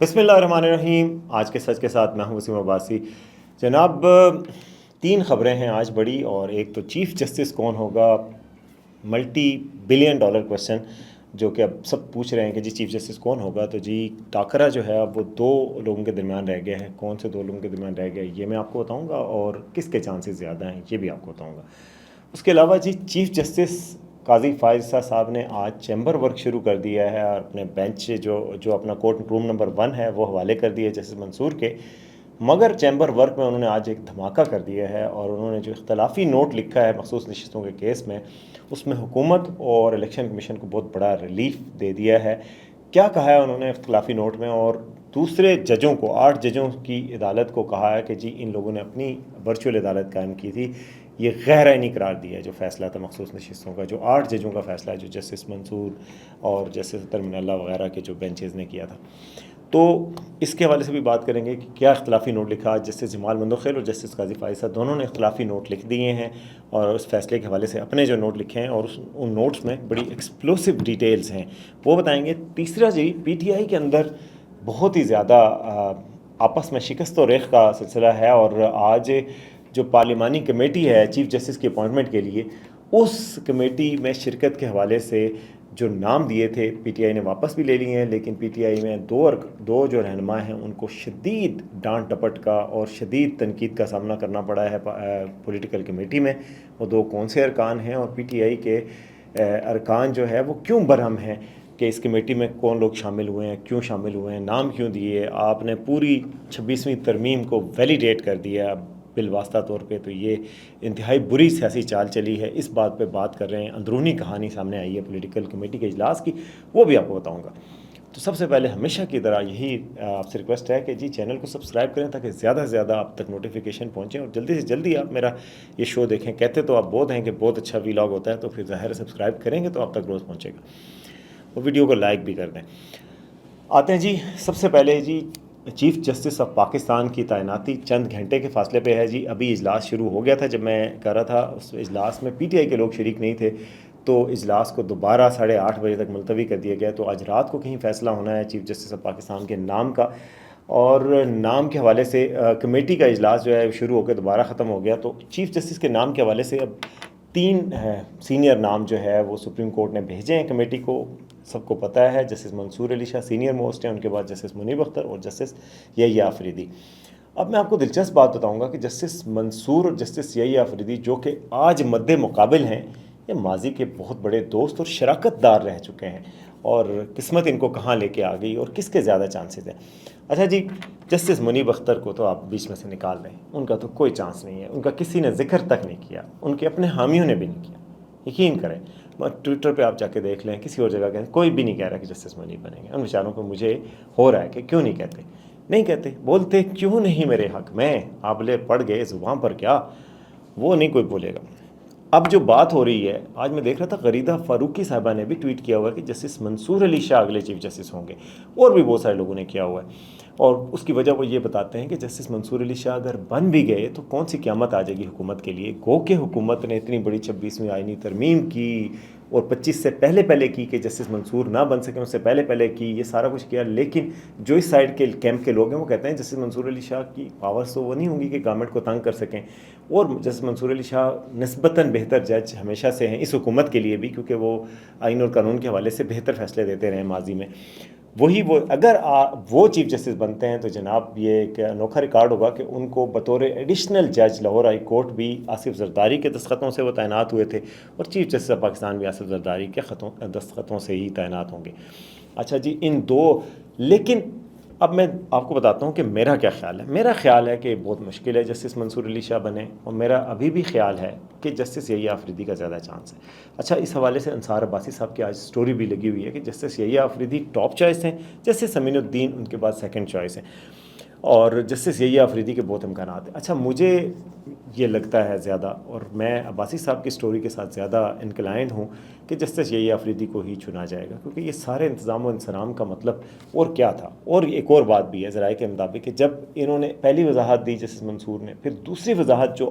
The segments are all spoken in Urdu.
بسم اللہ الرحمن الرحیم۔ آج کے سچ کے ساتھ میں ہوں وسیم عباسی۔ جناب، 3 خبریں ہیں آج بڑی، اور ایک تو چیف جسٹس کون ہوگا، ملٹی بلین ڈالر کوشچن جو کہ اب سب پوچھ رہے ہیں کہ جی چیف جسٹس کون ہوگا۔ تو جی ٹاکرا جو ہے اب وہ 2 لوگوں کے درمیان رہ گیا ہے۔ کون سے 2 لوگوں کے درمیان رہ گیا یہ میں آپ کو بتاؤں گا، اور کس کے چانسز زیادہ ہیں یہ بھی آپ کو بتاؤں گا۔ اس کے علاوہ جی چیف جسٹس قاضی فائز صاحب نے آج چیمبر ورک شروع کر دیا ہے، اور اپنے بینچ جو اپنا کورٹ روم نمبر 1 ہے وہ حوالے کر دیا ہے جسٹس منصور کے۔ مگر چیمبر ورک میں انہوں نے آج ایک دھماکہ کر دیا ہے، اور انہوں نے جو اختلافی نوٹ لکھا ہے مخصوص نشستوں کے کیس میں، اس میں حکومت اور الیکشن کمیشن کو بہت بڑا ریلیف دے دیا ہے۔ کیا کہا ہے انہوں نے اختلافی نوٹ میں، اور دوسرے ججوں کو 8 ججوں کی عدالت کو کہا ہے کہ جی ان لوگوں نے اپنی ورچوئل عدالت قائم کی تھی، یہ غیر آئینی قرار دیا ہے جو فیصلہ تھا مخصوص نشستوں کا، جو 8 ججوں کا فیصلہ ہے، جو جسٹس منصور اور جسٹس ترمن اللہ وغیرہ کے جو بینچز نے کیا تھا۔ تو اس کے حوالے سے بھی بات کریں گے کہ کیا اختلافی نوٹ لکھا۔ جسٹس جمال مندوخیل اور جسٹس قاضی فائز صاحب دونوں نے اختلافی نوٹ لکھ دیے ہیں، اور اس فیصلے کے حوالے سے اپنے جو نوٹ لکھے ہیں، اور ان نوٹس میں بڑی ایکسپلوسو ڈیٹیلز ہیں وہ بتائیں گے۔ تیسرا جی پی ٹی آئی کے اندر بہت ہی زیادہ آپس میں شکست و ریخ کا سلسلہ ہے، اور آج جو پارلیمانی کمیٹی ہے چیف جسٹس کی اپوائنٹمنٹ کے لیے، اس کمیٹی میں شرکت کے حوالے سے جو نام دیے تھے پی ٹی آئی نے واپس بھی لے لیے ہیں، لیکن پی ٹی آئی میں دو جو رہنما ہیں ان کو شدید ڈانٹ ڈپٹ کا اور شدید تنقید کا سامنا کرنا پڑا ہے پولیٹیکل کمیٹی میں۔ وہ 2 کون سے ارکان ہیں، اور پی ٹی آئی کے ارکان جو ہے وہ کیوں برہم ہیں کہ اس کمیٹی میں کون لوگ شامل ہوئے ہیں، کیوں شامل ہوئے ہیں، نام کیوں دیے۔ آپ نے پوری 26ویں ترمیم کو ویلیڈیٹ کر دیا بالواسطہ طور پہ، تو یہ انتہائی بری سیاسی چال چلی ہے۔ اس بات پہ بات کر رہے ہیں، اندرونی کہانی سامنے آئی ہے پولیٹیکل کمیٹی کے اجلاس کی، وہ بھی آپ کو بتاؤں گا۔ تو سب سے پہلے ہمیشہ کی طرح یہی آپ سے ریکویسٹ ہے کہ جی چینل کو سبسکرائب کریں تاکہ زیادہ سے زیادہ آپ تک نوٹیفیکیشن پہنچیں، اور جلدی سے جلدی آپ میرا یہ شو دیکھیں۔ کہتے تو آپ بہت ہیں کہ بہت اچھا ویلاگ ہوتا ہے، تو پھر ظاہر ہے سبسکرائب کریں گے تو آپ تک روز پہنچے گا، اور ویڈیو کو لائک بھی کر دیں۔ آتے ہیں جی سب سے پہلے جی چیف جسٹس آف پاکستان کی تعیناتی چند گھنٹے کے فاصلے پہ ہے جی۔ ابھی اجلاس شروع ہو گیا تھا، جب میں کر رہا تھا اس اجلاس میں پی ٹی آئی کے لوگ شریک نہیں تھے، تو اجلاس کو دوبارہ 8:30 بجے تک ملتوی کر دیا گیا۔ تو آج رات کو کہیں فیصلہ ہونا ہے چیف جسٹس آف پاکستان کے نام کا، اور نام کے حوالے سے کمیٹی کا اجلاس جو ہے شروع ہو کے دوبارہ ختم ہو گیا۔ تو چیف جسٹس کے نام کے حوالے سے اب 3 سینئر نام جو ہے وہ سپریم کورٹ نے بھیجے ہیں کمیٹی کو۔ سب کو پتہ ہے جسٹس منصور علی شاہ سینئر موسٹ ہیں، ان کے بعد جسٹس منیب اختر اور جسٹس یحییٰ آفریدی۔ اب میں آپ کو دلچسپ بات بتاؤں گا کہ جسٹس منصور اور جسٹس یحییٰ آفریدی جو کہ آج مد مقابل ہیں، یہ ماضی کے بہت بڑے دوست اور شراکت دار رہ چکے ہیں، اور قسمت ان کو کہاں لے کے آ گئی اور کس کے زیادہ چانسز ہیں۔ اچھا جی، جسٹس منیب اختر کو تو آپ بیچ میں سے نکال دیں، ان کا تو کوئی چانس نہیں ہے، ان کا کسی نے ذکر تک نہیں کیا، ان کے اپنے حامیوں نے بھی نہیں کیا۔ یقین کریں، ٹویٹر پہ آپ جا کے دیکھ لیں، کسی اور جگہ کہیں، کوئی بھی نہیں کہہ رہا کہ جسٹس منیب بنیں گے۔ ان بیچاروں کو مجھے ہو رہا ہے کہ کیوں نہیں کہتے، نہیں کہتے، بولتے کیوں نہیں میرے حق میں، آبلے پڑ گئے زباں پر کیا، وہ نہیں کوئی بولے گا۔ اب جو بات ہو رہی ہے، آج میں دیکھ رہا تھا غریدہ فاروقی صاحبہ نے بھی ٹویٹ کیا ہوا ہے کہ جسٹس منصور علی شاہ اگلے چیف جسٹس ہوں گے، اور بھی بہت سارے لوگوں نے کیا ہوا ہے، اور اس کی وجہ وہ یہ بتاتے ہیں کہ جسٹس منصور علی شاہ اگر بن بھی گئے تو کون سی قیامت آ جائے گی حکومت کے لیے۔ گو کہ حکومت نے اتنی بڑی 26ویں آئینی ترمیم کی، اور 25 سے پہلے کی کہ جسٹس منصور نہ بن سکیں، اس سے پہلے کی، یہ سارا کچھ کیا، لیکن جو اس سائڈ کے کیمپ کے لوگ ہیں وہ کہتے ہیں جسٹس منصور علی شاہ کی پاورز تو وہ نہیں ہوں گی کہ گورنمنٹ کو تنگ کر سکیں، اور جسٹس منصور علی شاہ نسبتاً بہتر جج ہمیشہ سے ہیں اس حکومت کے لیے بھی، کیونکہ وہ آئین اور قانون کے حوالے سے بہتر فیصلے دیتے رہے ماضی میں۔ وہ اگر وہ چیف جسٹس بنتے ہیں تو جناب یہ ایک انوکھا ریکارڈ ہوگا کہ ان کو بطور ایڈیشنل جج لاہور ہائی کورٹ بھی آصف زرداری کے دستخطوں سے وہ تعینات ہوئے تھے، اور چیف جسٹس آف پاکستان بھی آصف زرداری کے دستخطوں سے ہی تعینات ہوں گے۔ اچھا جی، ان 2، لیکن اب میں آپ کو بتاتا ہوں کہ میرا کیا خیال ہے۔ میرا خیال ہے کہ بہت مشکل ہے جسٹس منصور علی شاہ بنے، اور میرا ابھی بھی خیال ہے کہ جسٹس یحییٰ آفریدی کا زیادہ چانس ہے۔ اچھا، اس حوالے سے انصار عباسی صاحب کی آج سٹوری بھی لگی ہوئی ہے کہ جسٹس یحییٰ آفریدی ٹاپ چوائس ہیں، جسٹس امین الدین ان کے بعد سیکنڈ چوائس ہیں، اور جسٹس یحییٰ آفریدی کے بہت امکانات ہیں۔ اچھا، مجھے یہ لگتا ہے زیادہ، اور میں عباسی صاحب کی سٹوری کے ساتھ زیادہ انکلائنڈ ہوں کہ جسٹس یحییٰ آفریدی کو ہی چنا جائے گا، کیونکہ یہ سارے انتظام و انصرام کا مطلب اور کیا تھا۔ اور ایک اور بات بھی ہے ذرائع کے مطابق کہ جب انہوں نے پہلی وضاحت دی جسٹس منصور نے، پھر دوسری وضاحت جو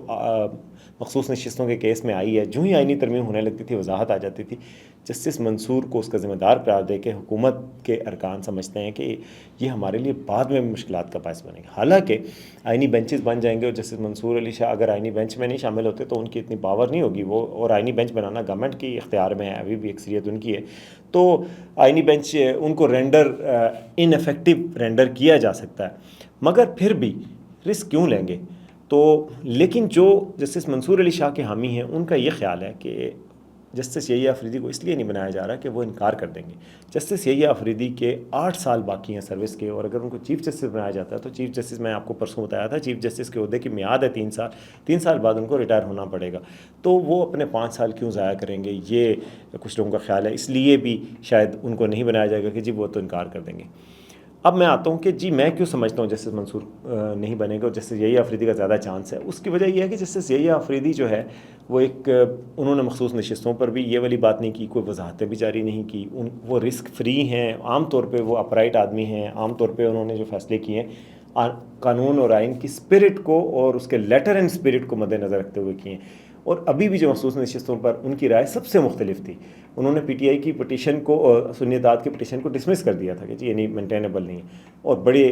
مخصوص نشستوں کے کیس میں آئی ہے، جو ہی آئینی ترمیم ہونے لگتی تھی وضاحت آ جاتی تھی، جسٹس منصور کو اس کا ذمہ دار قرار دے کے حکومت کے ارکان سمجھتے ہیں کہ یہ ہمارے لیے بعد میں مشکلات کا باعث بنے گا۔ حالانکہ آئینی بینچز بن جائیں گے اور جسٹس منصور علی شاہ اگر آئینی بینچ میں نہیں شامل ہوتے تو ان کی اتنی پاور نہیں ہوگی وہ، اور آئینی بینچ بنانا گورنمنٹ کی اختیار میں ہے، ابھی بھی اکثریت ان کی ہے، تو آئینی بینچ ان کو ان افیکٹو رینڈر کیا جا سکتا ہے، مگر پھر بھی رسک کیوں لیں گے؟ تو لیکن جو جسٹس منصور علی شاہ کے حامی ہیں ان کا یہ خیال ہے کہ جسٹس یحییٰ آفریدی کو اس لیے نہیں بنایا جا رہا کہ وہ انکار کر دیں گے۔ جسٹس یحییٰ آفریدی کے 8 سال باقی ہیں سروس کے، اور اگر ان کو چیف جسٹس بنایا جاتا ہے تو چیف جسٹس، میں آپ کو پرسوں بتایا تھا، چیف جسٹس کے عہدے کی میعاد ہے 3 سال، 3 سال بعد ان کو ریٹائر ہونا پڑے گا، تو وہ اپنے 5 سال کیوں ضائع کریں گے؟ یہ کچھ لوگوں کا خیال ہے، اس لیے بھی شاید ان کو نہیں بنایا جائے گا کہ جی وہ تو انکار کر دیں گے۔ اب میں آتا ہوں کہ جی میں کیوں سمجھتا ہوں جسٹس منصور نہیں بنے گا اور جسٹس یحییٰ آفریدی کا زیادہ چانس ہے۔ اس کی وجہ یہ ہے کہ جسٹس یحییٰ آفریدی جو ہے وہ انہوں نے مخصوص نشستوں پر بھی یہ والی بات نہیں کی، کوئی وضاحتیں بھی جاری نہیں کی، وہ رسک فری ہیں، عام طور پہ وہ اپرائٹ آدمی ہیں، عام طور پہ انہوں نے جو فیصلے کیے ہیں قانون اور آئین کی اسپرٹ کو اور اس کے لیٹر اینڈ اسپرٹ کو مد نظر رکھتے ہوئے کیے ہیں۔ اور ابھی بھی جو مخصوص نشستوں پر ان کی رائے سب سے مختلف تھی، انہوں نے پی ٹی آئی کی پٹیشن کو، سنی اتحاد کی پٹیشن کو ڈسمس کر دیا تھا کہ جی یہ نہیں مینٹینیبل نہیں ہے، اور بڑے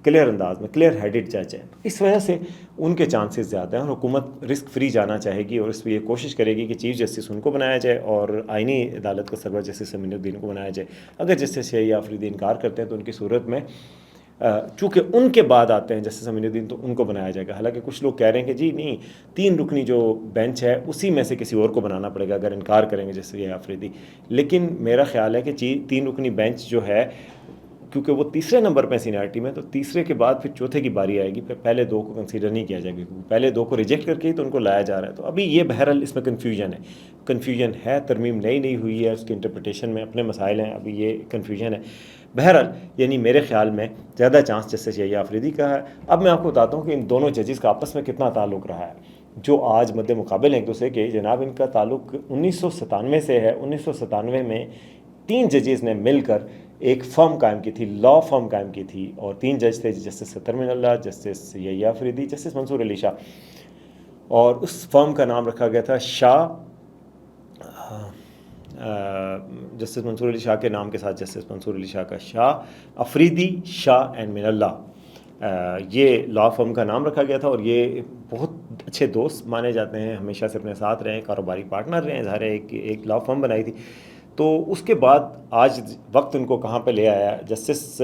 کلیئر انداز میں کلیئر ہیڈڈ جج ہیں، اس وجہ سے ان کے چانسز زیادہ ہیں، اور حکومت رسک فری جانا چاہے گی اور اس پہ یہ کوشش کرے گی کہ چیف جسٹس ان کو بنایا جائے اور آئینی عدالت کا سربراہ جسٹس امین الدین کو بنایا جائے۔ اگر جسٹس یحییٰ آفریدی انکار کرتے ہیں تو ان کی صورت میں چونکہ ان کے بعد آتے ہیں جسٹس امین الدین، تو ان کو بنایا جائے گا۔ حالانکہ کچھ لوگ کہہ رہے ہیں کہ جی نہیں، 3 رکنی جو بینچ ہے اسی میں سے کسی اور کو بنانا پڑے گا اگر انکار کریں گے جسٹس یحییٰ آفریدی، لیکن میرا خیال ہے کہ 3 رکنی بینچ جو ہے، کیونکہ وہ تیسرے نمبر پہ سینیارٹی میں، تو تیسرے کے بعد پھر چوتھے کی باری آئے گی، پھر پہلے 2 کو کنسیڈر نہیں کیا جائے گا، کیونکہ پہلے 2 کو ریجیکٹ کر کے ہی تو ان کو لایا جا رہا ہے۔ تو ابھی یہ بہرحال اس میں کنفیوژن ہے، ترمیم نہیں ہوئی ہے، اس کی انٹرپریٹیشن میں اپنے مسائل ہیں، ابھی یہ کنفیوژن ہے بہرحال، یعنی میرے خیال میں زیادہ چانس جسٹس یحییٰ آفریدی کا ہے۔ اب میں آپ کو بتاتا ہوں کہ ان دونوں ججز کا آپس میں کتنا تعلق رہا ہے، جو آج مد مقابل ہیں ایک دوسرے کے۔ جناب ان کا تعلق 1997 سے ہے۔ 1997 میں 3 ججز نے مل کر ایک فرم قائم کی تھی، لا فرم قائم کی تھی، اور 3 جج تھے، جسٹس ستر من اللہ، جسٹس یحییٰ آفریدی، جسٹس منصور علی شاہ، اور اس فرم کا نام رکھا گیا تھا شاہ، جسٹس منصور علی شاہ کے نام کے ساتھ جسٹس منصور علی شاہ کا شاہ، آفریدی، شاہ اینڈ من اللہ، یہ لا فرم کا نام رکھا گیا تھا، اور یہ بہت اچھے دوست مانے جاتے ہیں، ہمیشہ سے اپنے ساتھ رہے ہیں، کاروباری پارٹنر رہے ہیں، ظاہر ہے ایک لا فرم بنائی تھی۔ تو اس کے بعد آج وقت ان کو کہاں پہ لے آیا، جسٹس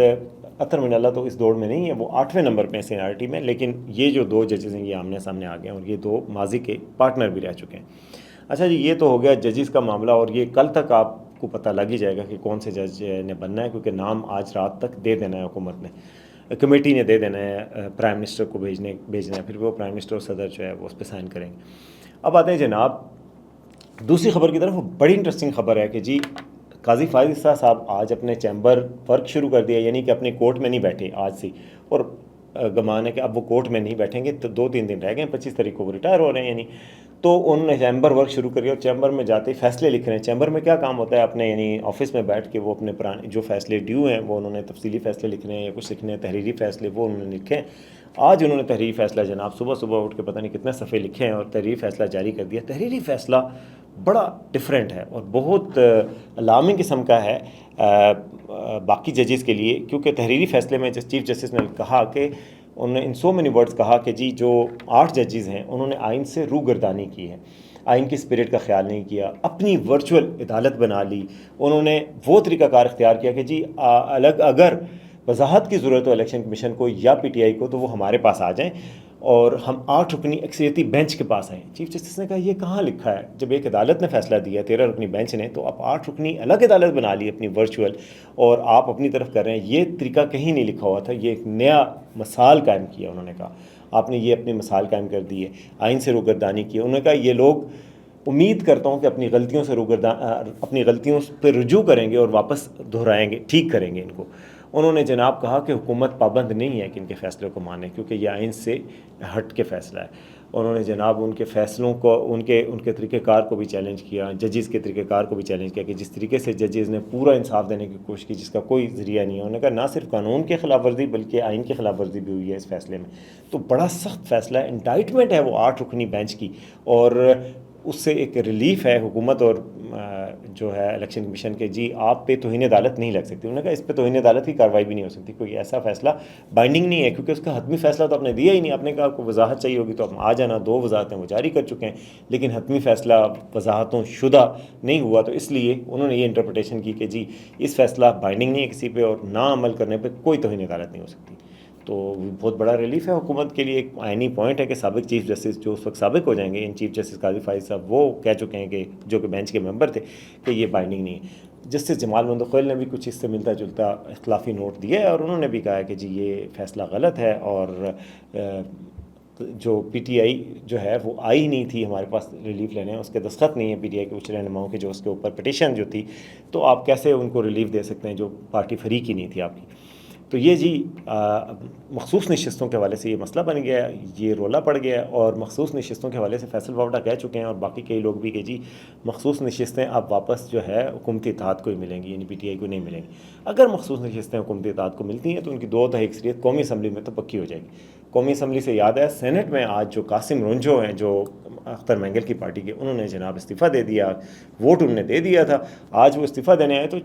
اطہر من اللہ تو اس دوڑ میں نہیں ہے، وہ 8ویں نمبر پہ سینیارٹی میں، لیکن یہ جو 2 ججز ہیں یہ آمنے سامنے آ گئے ہیں، اور یہ 2 ماضی کے پارٹنر بھی رہ چکے ہیں۔ اچھا جی، یہ تو ہو گیا ججز کا معاملہ، اور یہ کل تک آپ کو پتہ لگ ہی جائے گا کہ کون سے جج نے بننا ہے، کیونکہ نام آج رات تک دے دینا ہے حکومت نے، کمیٹی نے دے دینا ہے، پرائم منسٹر کو بھیجنا ہے، پھر وہ پرائم منسٹر اور صدر جو ہے وہ اس پہ سائن کریں گے۔ اب آتے ہیں جناب دوسری خبر کی طرف، وہ بڑی انٹرسٹنگ خبر ہے کہ جی قاضی فائز عیسیٰ صاحب آج اپنے چیمبر ورک شروع کر دیا، یعنی کہ اپنے کورٹ میں نہیں بیٹھے آج سے، اور گمان ہے کہ اب وہ کورٹ میں نہیں بیٹھیں گے، تو 2-3 دن رہ گئے، 25 تاریخ کو وہ ریٹائر ہو رہے ہیں، یعنی تو انہوں نے چیمبر ورک شروع کر دیا، اور چیمبر میں جاتے ہی فیصلے لکھ رہے ہیں۔ چیمبر میں کیا کام ہوتا ہے، اپنے یعنی آفس میں بیٹھ کے وہ اپنے پرانے جو فیصلے ڈیو ہیں وہ انہوں نے تفصیلی فیصلے لکھ رہے ہیں، یا کچھ لکھنے ہیں تحریری فیصلے، وہ انہوں نے لکھے ہیں۔ آج انہوں نے تحریری فیصلہ جناب صبح اٹھ کے پتہ نہیں کتنے صفحے لکھے ہیں اور تحریری فیصلہ جاری کر دیا۔ تحریری فیصلہ بڑا ڈفرینٹ ہے اور بہت الارمنگ قسم کا ہے باقی ججز کے لیے، کیونکہ تحریری فیصلے میں چیف جسٹس نے کہا کہ انہوں نے ان سو مینی ورڈز کہا کہ جی جو 8 ججز ہیں انہوں نے آئین سے روگردانی کی ہے، آئین کی اسپرٹ کا خیال نہیں کیا، اپنی ورچوئل عدالت بنا لی، انہوں نے وہ طریقہ کار اختیار کیا کہ جی اگر وضاحت کی ضرورت ہو الیکشن کمیشن کو یا پی ٹی آئی کو تو وہ ہمارے پاس آ جائیں اور ہم 8 رکنی اکثریتی بینچ کے پاس آئیں۔ چیف جسٹس نے کہا یہ کہاں لکھا ہے، جب ایک عدالت نے فیصلہ دیا 13 رکنی بینچ نے، تو آپ 8 رکنی الگ عدالت بنا لی اپنی ورچوئل، اور آپ اپنی طرف کر رہے ہیں، یہ طریقہ کہیں نہیں لکھا ہوا تھا، یہ ایک نیا مثال قائم کیا انہوں نے کہا، آپ نے یہ اپنی مثال قائم کر دی ہے، آئین سے روگردانی کی۔ انہوں نے کہا یہ لوگ امید کرتا ہوں کہ اپنی غلطیوں پہ رجوع کریں گے اور واپس دہرائیں گے، ٹھیک کریں گے ان کو۔ انہوں نے جناب کہا کہ حکومت پابند نہیں ہے کہ ان کے فیصلے کو مانے، کیونکہ یہ آئین سے ہٹ کے فیصلہ ہے، انہوں نے جناب ان کے فیصلوں کو ان کے طریقہ کار کو بھی چیلنج کیا, ججز کے طریقہ کار کو بھی چیلنج کیا کہ جس طریقے سے ججز نے پورا انصاف دینے کی کوشش کی جس کا کوئی ذریعہ نہیں ہے. انہوں نے کہا نہ صرف قانون کی خلاف ورزی بلکہ آئین کی خلاف ورزی بھی ہوئی ہے اس فیصلے میں. تو بڑا سخت فیصلہ ہے, انڈائٹمنٹ ہے وہ 8 رکنی بینچ کی, اور اس سے ایک ریلیف ہے حکومت اور جو ہے الیکشن کمیشن کے, جی آپ پہ توہین عدالت نہیں لگ سکتی. انہوں نے کہا اس پہ توہین عدالت کی کارروائی بھی نہیں ہو سکتی, کوئی ایسا فیصلہ بائنڈنگ نہیں ہے کیونکہ اس کا حتمی فیصلہ تو آپ نے دیا ہی نہیں. آپ نے کہا آپ کو وضاحت چاہیے ہوگی تو آپ آ جانا, 2 وضاحتیں وہ جاری کر چکے ہیں لیکن حتمی فیصلہ وضاحتوں شدہ نہیں ہوا, تو اس لیے انہوں نے یہ انٹرپریٹیشن کی کہ جی اس فیصلہ بائنڈنگ نہیں ہے کسی پہ, اور نہ عمل کرنے پہ کوئی توہین عدالت نہیں ہو سکتی. تو بہت بڑا ریلیف ہے حکومت کے لیے, ایک آئینی پوائنٹ ہے کہ سابق چیف جسٹس جو اس وقت سابق ہو جائیں گے, ان چیف جسٹس قاضی فائز صاحب وہ کہہ چکے ہیں کہ جو کہ بینچ کے ممبر تھے کہ یہ بائنڈنگ نہیں ہے. جسٹس جمال منتخیل نے بھی کچھ اس سے ملتا جلتا اختلافی نوٹ دیا ہے, اور انہوں نے بھی کہا ہے کہ جی یہ فیصلہ غلط ہے, اور جو پی ٹی آئی جو ہے وہ آئی نہیں تھی ہمارے پاس ریلیف لینے, اس کے دستخط نہیں ہیں پی ٹی آئی کے کچھ رہنماؤں کے جو اس کے اوپر پٹیشن جو تھی, تو آپ کیسے ان کو ریلیف دے سکتے ہیں جو پارٹی فریق ہی نہیں تھی آپ کی. تو یہ جی مخصوص نشستوں کے حوالے سے یہ مسئلہ بن گیا ہے, یہ رولا پڑ گیا ہے, اور مخصوص نشستوں کے حوالے سے فیصل ووڈا کہہ چکے ہیں اور باقی کئی لوگ بھی کہ جی مخصوص نشستیں اب واپس جو ہے حکومتی اتحاد کو ہی ملیں گی, یعنی پی ٹی آئی کو نہیں ملیں گی. اگر مخصوص نشستیں حکومتی اتحاد کو ملتی ہیں تو ان کی 2/3 اکثریت قومی اسمبلی میں تو پکی ہو جائے گی. قومی اسمبلی سے یاد ہے سینٹ میں آج جو قاسم رونجو ہیں جو اختر مینگل کی پارٹی کے, انہوں نے جناب استعفیٰ دے دیا, ووٹ انہوں نے دے دیا تھا. آج وہ استعفیٰ دینے آئے تو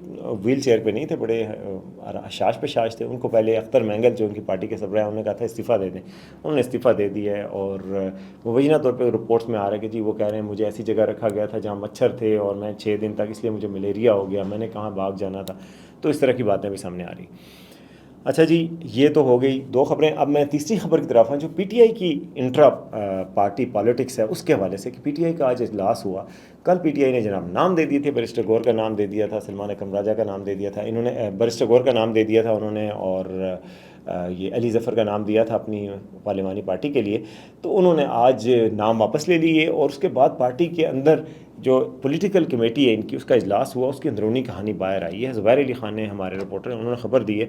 ویل چیئر پہ نہیں تھے, بڑے شاش پہ شاش تھے. ان کو پہلے اختر مینگل جو ان کی پارٹی کے سربراہ ہیں انہوں نے کہا تھا استعفیٰ دے دیں, انہوں نے استعفیٰ دے دیا ہے. اور مبینہ طور پہ رپورٹس میں آ رہا ہے کہ جی وہ کہہ رہے ہیں مجھے ایسی جگہ رکھا گیا تھا جہاں مچھر تھے اور میں 6 دن تک, اس لیے مجھے ملیریا ہو گیا, میں نے کہاں بھاگ جانا تھا. تو اس طرح کی باتیں بھی سامنے آ رہی. اچھا جی یہ تو ہو گئی 2 خبریں. اب میں تیسری خبر کی طرف ہوں جو پی ٹی آئی کی انٹرا پارٹی پالیٹکس ہے اس کے حوالے سے, کہ پی ٹی آئی کا آج اجلاس ہوا. کل پی ٹی آئی نے جناب نام دے دیے تھے, بیرسٹر گور کا نام دے دیا تھا, سلمان اکرم راجہ کا نام دے دیا تھا, انہوں نے بیرسٹر گور کا نام دے دیا تھا انہوں نے, اور یہ علی ظفر کا نام دیا تھا اپنی پارلیمانی پارٹی کے لیے. تو انہوں نے آج نام واپس لے لیے, اور اس کے بعد پارٹی کے اندر جو پولیٹیکل کمیٹی ہے ان کی, اس کا اجلاس ہوا, اس کی اندرونی کہانی باہر آئی ہے. زبیر علی خان نے ہمارے رپورٹر انہوں نے خبر دی ہے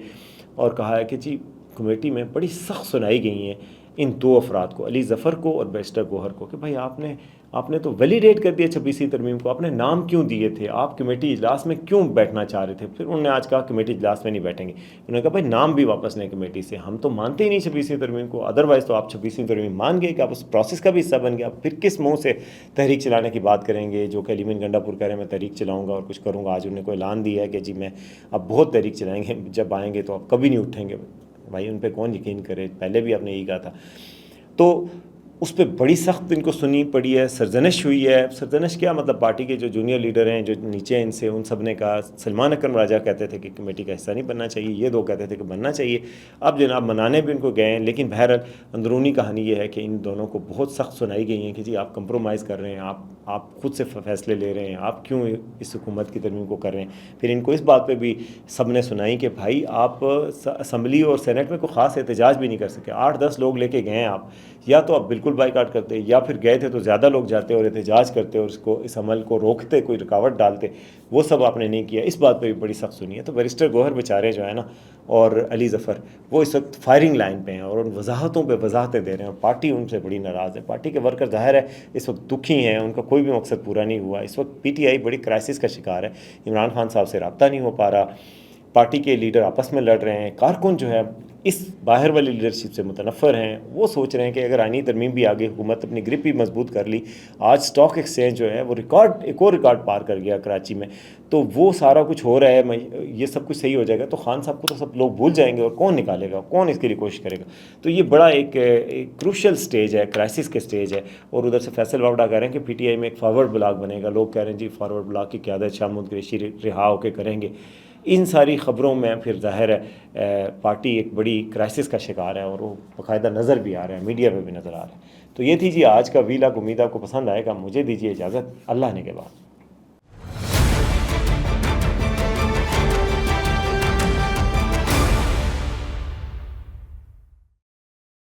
اور کہا ہے کہ جی کمیٹی میں بڑی سخت سنائی گئی ہیں ان 2 افراد کو, علی ظفر کو اور بیرسٹر گوہر کو, کہ بھائی آپ نے تو ویلیڈیٹ کر دیا 26ویں ترمیم کو, آپ نے نام کیوں دیے تھے, آپ کمیٹی اجلاس میں کیوں بیٹھنا چاہ رہے تھے. پھر انہوں نے آج کہا کمیٹی اجلاس میں نہیں بیٹھیں گے. انہوں نے کہا بھائی نام بھی واپس لیں کمیٹی سے, ہم تو مانتے ہی نہیں 26ویں ترمیم کو, ادروائز تو آپ 26ویں ترمیم مان گئے کہ آپ اس پروسیس کا بھی حصہ بن گیا. پھر کس منہ سے تحریک چلانے کی بات کریں گے, جو کہ علیمن گنڈا پور کہہ رہے ہیں میں تحریک چلاؤں گا اور کچھ کروں گا. آج انہوں نے کوئی اعلان دیا ہے کہ جی میں اب بہت تحریک چلائیں گے, جب آئیں گے تو آپ کبھی نہیں اٹھیں گے. بھائی ان پہ کون یقین کرے, پہلے بھی آپ نے یہی کہا تھا. تو اس پہ بڑی سخت ان کو سنی پڑی ہے, سرزنش ہوئی ہے. سرزنش کیا مطلب, پارٹی کے جو جونیئر لیڈر ہیں جو نیچے ان سے, ان سب نے کہا. سلمان اکرم راجہ کہتے تھے کہ کمیٹی کا حصہ نہیں بننا چاہیے, یہ 2 کہتے تھے کہ بننا چاہیے. اب جناب منانے بھی ان کو گئے ہیں, لیکن بہرحال اندرونی کہانی یہ ہے کہ ان دونوں کو بہت سخت سنائی گئی ہیں کہ جی آپ کمپرومائز کر رہے ہیں, آپ خود سے فیصلے لے رہے ہیں, آپ کیوں اس حکومت کی ترمیم کو کر رہے ہیں. پھر ان کو اس بات پہ بھی سب نے سنائی کہ بھائی آپ اسمبلی اور سینٹ میں کوئی خاص احتجاج بھی نہیں کر سکے, 8-10 لوگ لے کے گئے ہیں آپ, یا تو آپ بالکل بائیکاٹ کرتے, یا پھر گئے تھے تو زیادہ لوگ جاتے اور احتجاج کرتے اور اس عمل کو روکتے, کوئی رکاوٹ ڈالتے. وہ سب آپ نے نہیں کیا. اس بات پہ بھی بڑی سخت سنی ہے. تو بیرسٹر گوہر بیچارے جو ہیں نا, اور علی ظفر, وہ اس وقت فائرنگ لائن پہ ہیں اور ان وضاحتوں پہ وضاحتیں دے رہے ہیں, اور پارٹی ان سے بڑی ناراض ہے. پارٹی کے ورکر ظاہر ہے اس وقت دکھی ہیں, ان کا کوئی بھی مقصد پورا نہیں ہوا. اس وقت پی ٹی آئی بڑی کرائسس کا شکار ہے. عمران خان صاحب سے رابطہ نہیں ہو پا رہا, پارٹی کے لیڈر آپس میں لڑ رہے ہیں, کارکن جو ہے اس باہر والی لیڈرشپ سے متنفر ہیں. وہ سوچ رہے ہیں کہ اگر آئینی ترمیم بھی آگے, حکومت اپنی گرپ بھی مضبوط کر لی, آج سٹاک ایکسچینج جو ہے وہ ایک اور ریکارڈ پار کر گیا کراچی میں, تو وہ سارا کچھ ہو رہا ہے, یہ سب کچھ صحیح ہو جائے گا تو خان صاحب کو تو سب لوگ بھول جائیں گے, اور کون نکالے گا, کون اس کے لیے کوشش کرے گا. تو یہ بڑا ایک کروشل سٹیج ہے, کرائسس کے سٹیج ہے. اور ادھر سے فیصل ووڈا کہہ رہے ہیں کہ پی ٹی آئی میں ایک فارورڈ بلاک بنے گا. لوگ کہہ رہے ہیں جی فارورڈ بلاک کی قیادت شاہ محمود قریشی رہا ہو کے کریں گے. ان ساری خبروں میں پھر ظاہر ہے پارٹی ایک بڑی کرائسس کا شکار ہے, اور وہ باقاعدہ نظر بھی آ رہا ہے, میڈیا پہ بھی نظر آ رہا ہے. تو یہ تھی جی آج کا ویلاگ. امید آپ کو پسند آئے گا. مجھے دیجیے اجازت, اللہ نے کے بعد.